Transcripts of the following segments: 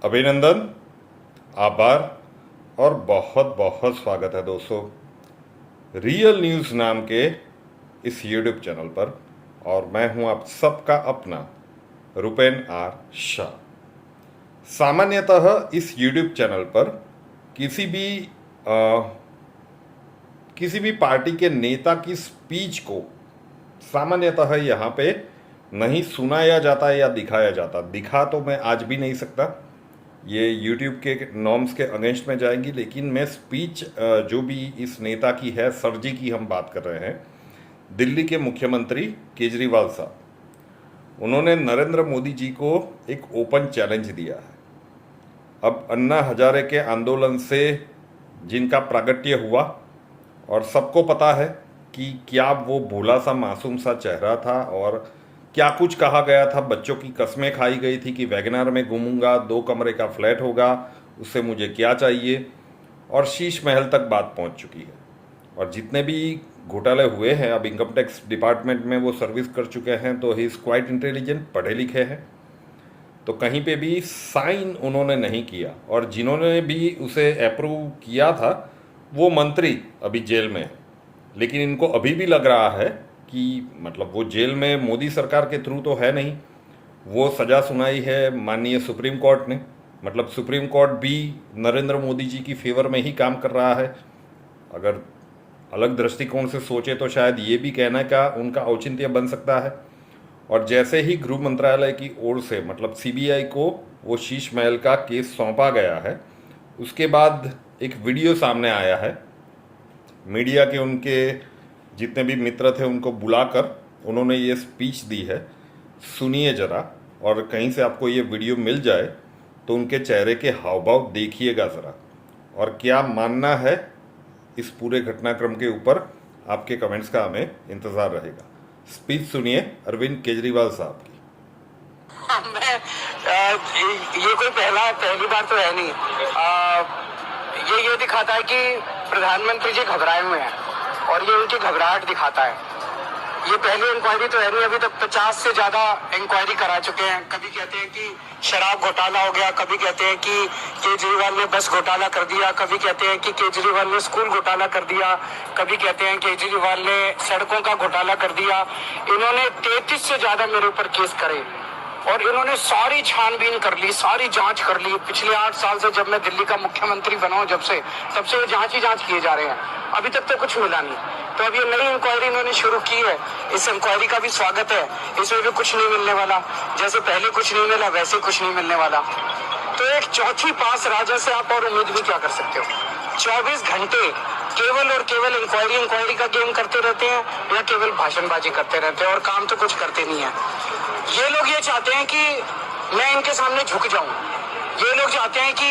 अभिनंदन, आभार और बहुत बहुत स्वागत है दोस्तों रियल न्यूज़ नाम के इस यूट्यूब चैनल पर। और मैं हूं आप सबका अपना रुपेन आर शाह। सामान्यतः इस यूट्यूब चैनल पर किसी भी पार्टी के नेता की स्पीच को सामान्यतः यहाँ पे नहीं सुनाया जाता या दिखाया जाता। दिखा तो मैं आज भी नहीं सकता, ये YouTube के नॉर्म्स के अगेंस्ट में जाएंगी, लेकिन मैं स्पीच जो भी इस नेता की है, सर जी की हम बात कर रहे हैं, दिल्ली के मुख्यमंत्री केजरीवाल साहब, उन्होंने नरेंद्र मोदी जी को एक ओपन चैलेंज दिया है। अब अन्ना हजारे के आंदोलन से जिनका प्रागट्य हुआ और सबको पता है कि क्या वो भोला सा मासूम सा चेहरा था और क्या कुछ कहा गया था, बच्चों की कस्में खाई गई थी कि वैगनार में घूमूंगा, 2 कमरे का फ्लैट होगा, उससे मुझे क्या चाहिए, और शीश महल तक बात पहुंच चुकी है। और जितने भी घोटाले हुए हैं, अब इनकम टैक्स डिपार्टमेंट में वो सर्विस कर चुके हैं, तो ही इज़ क्वाइट इंटेलिजेंट, पढ़े लिखे हैं। तो कहीं पे भी साइन उन्होंने नहीं किया, और जिन्होंने भी उसे अप्रूव किया था वो मंत्री अभी जेल में है। लेकिन इनको अभी भी लग रहा है कि मतलब वो जेल में मोदी सरकार के थ्रू तो है नहीं, वो सज़ा सुनाई है माननीय सुप्रीम कोर्ट ने। मतलब सुप्रीम कोर्ट भी नरेंद्र मोदी जी की फेवर में ही काम कर रहा है। अगर अलग दृष्टिकोण से सोचे तो शायद ये भी कहना का उनका औचित्य बन सकता है। और जैसे ही गृह मंत्रालय की ओर से मतलब सीबीआई को वो शीश महल का केस सौंपा गया है, उसके बाद एक वीडियो सामने आया है। मीडिया के उनके जितने भी मित्र थे उनको बुलाकर उन्होंने ये स्पीच दी है, सुनिए ज़रा। और कहीं से आपको ये वीडियो मिल जाए तो उनके चेहरे के हाव भाव देखिएगा ज़रा, और क्या मानना है इस पूरे घटनाक्रम के ऊपर आपके कमेंट्स का हमें इंतज़ार रहेगा। स्पीच सुनिए अरविंद केजरीवाल साहब की। ये कोई पहली बार तो है नहीं। ये दिखाता है कि प्रधानमंत्री जी घबराए हुए हैं और ये उनकी घबराहट दिखाता है। ये पहली इंक्वायरी तो है नहीं, अभी तक 50 से ज्यादा इंक्वायरी करा चुके हैं। कभी कहते हैं कि शराब घोटाला हो गया, कभी कहते हैं कि केजरीवाल ने बस घोटाला कर दिया, कभी कहते हैं कि केजरीवाल ने स्कूल घोटाला कर दिया, कभी कहते हैं केजरीवाल ने सड़कों का घोटाला कर दिया। इन्होंने 33 से ज्यादा मेरे ऊपर केस करे और इन्होंने सारी छानबीन कर ली, सारी जांच कर ली। पिछले 8 साल से जब मैं दिल्ली का मुख्यमंत्री बना हूं, तब से ये जांच ही जांच किए जा रहे हैं, अभी तक तो कुछ मिला नहीं। तो अब ये नई इंक्वायरी इन्होंने शुरू की है, इस इंक्वायरी का भी स्वागत है। इसमें भी कुछ नहीं मिलने वाला, जैसे पहले कुछ नहीं मिला वैसे कुछ नहीं मिलने वाला। तो एक चौथी पास राजा से आप और उम्मीद भी क्या कर सकते हो? 24 घंटे केवल और केवल इंक्वायरी का गेम करते रहते हैं या केवल भाषणबाजी करते रहते हैं और काम तो कुछ करते नहीं है। ये लोग ये चाहते हैं कि मैं इनके सामने झुक जाऊं, ये लोग चाहते हैं कि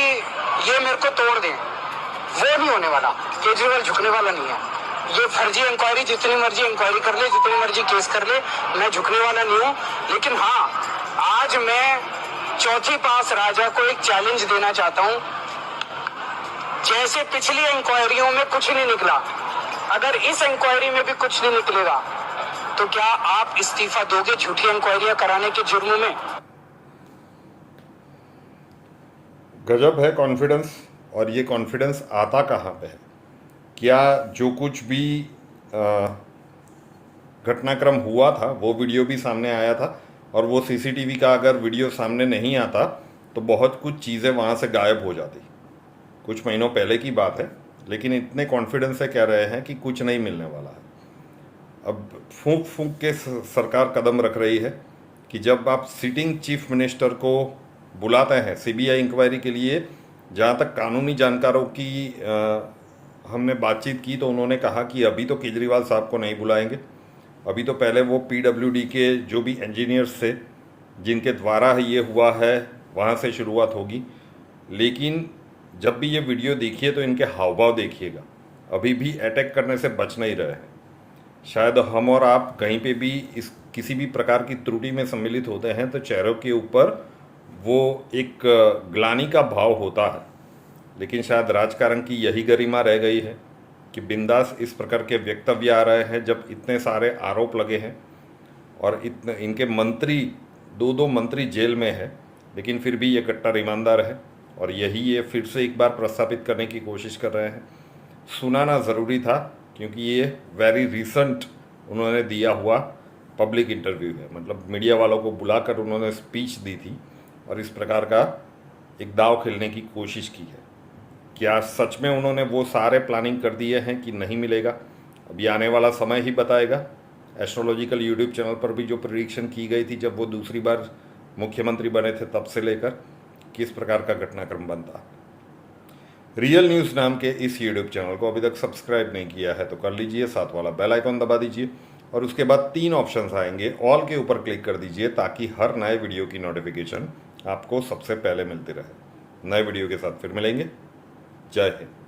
ये मेरे को तोड़ दें। वो नहीं होने वाला, केजरीवाल झुकने वाला नहीं है। ये फर्जी इंक्वायरी जितनी मर्जी इंक्वायरी कर ले, जितनी मर्जी केस कर ले, मैं झुकने वाला नहीं हूँ। लेकिन हाँ, आज मैं चौथी पास राजा को एक चैलेंज देना चाहता हूँ। जैसे पिछली इंक्वायरियों में कुछ नहीं निकला, अगर इस इंक्वायरी में भी कुछ नहीं निकलेगा तो क्या आप इस्तीफा दोगे झूठी इंक्वायरियां कराने के जुर्म में? गजब है कॉन्फिडेंस। और ये कॉन्फिडेंस आता कहाँ पे है? क्या जो कुछ भी घटनाक्रम हुआ था वो वीडियो भी सामने आया था, और वो सीसीटीवी का अगर वीडियो सामने नहीं आता तो बहुत कुछ चीज़ें वहाँ से गायब हो जाती। कुछ महीनों पहले की बात है, लेकिन इतने कॉन्फिडेंस से कह रहे हैं कि कुछ नहीं मिलने वाला है। अब फूंक फूंक के सरकार कदम रख रही है कि जब आप सिटिंग चीफ मिनिस्टर को बुलाते हैं सीबीआई इंक्वायरी के लिए, जहाँ तक कानूनी जानकारों की हमने बातचीत की तो उन्होंने कहा कि अभी तो केजरीवाल साहब को नहीं बुलाएंगे, अभी तो पहले वो पीडब्ल्यूडी के जो भी इंजीनियर्स थे जिनके द्वारा ये हुआ है वहाँ से शुरुआत होगी। लेकिन जब भी ये वीडियो देखिए तो इनके हाव भाव देखिएगा, अभी भी अटैक करने से बच नहीं रहे हैं। शायद हम और आप कहीं पे भी इस किसी भी प्रकार की त्रुटि में सम्मिलित होते हैं तो चेहरों के ऊपर वो एक ग्लानि का भाव होता है। लेकिन शायद राजकारण की यही गरिमा रह गई है कि बिंदास इस प्रकार के वक्तव्य आ रहे हैं जब इतने सारे आरोप लगे हैं और इतने इनके मंत्री 2 मंत्री जेल में है, लेकिन फिर भी ये कट्टर ईमानदार है और यही ये फिर से एक बार प्रस्थापित करने की कोशिश कर रहे हैं। सुनाना ज़रूरी था क्योंकि ये वेरी रिसेंट उन्होंने दिया हुआ पब्लिक इंटरव्यू है, मतलब मीडिया वालों को बुलाकर उन्होंने स्पीच दी थी और इस प्रकार का एक दाव खेलने की कोशिश की है। क्या सच में उन्होंने वो सारे प्लानिंग कर दिए हैं कि नहीं मिलेगा, अभी आने वाला समय ही बताएगा। एस्ट्रोलॉजिकल यूट्यूब चैनल पर भी जो प्रेडिक्शन की गई थी जब वो दूसरी बार मुख्यमंत्री बने थे तब से लेकर किस प्रकार का घटनाक्रम बनता। रियल न्यूज़ नाम के इस यूट्यूब चैनल को अभी तक सब्सक्राइब नहीं किया है तो कर लीजिए, साथ वाला बेल आइकॉन दबा दीजिए और उसके बाद 3 ऑप्शंस आएंगे, ऑल के ऊपर क्लिक कर दीजिए ताकि हर नए वीडियो की नोटिफिकेशन आपको सबसे पहले मिलती रहे। नए वीडियो के साथ फिर मिलेंगे। जय हिंद।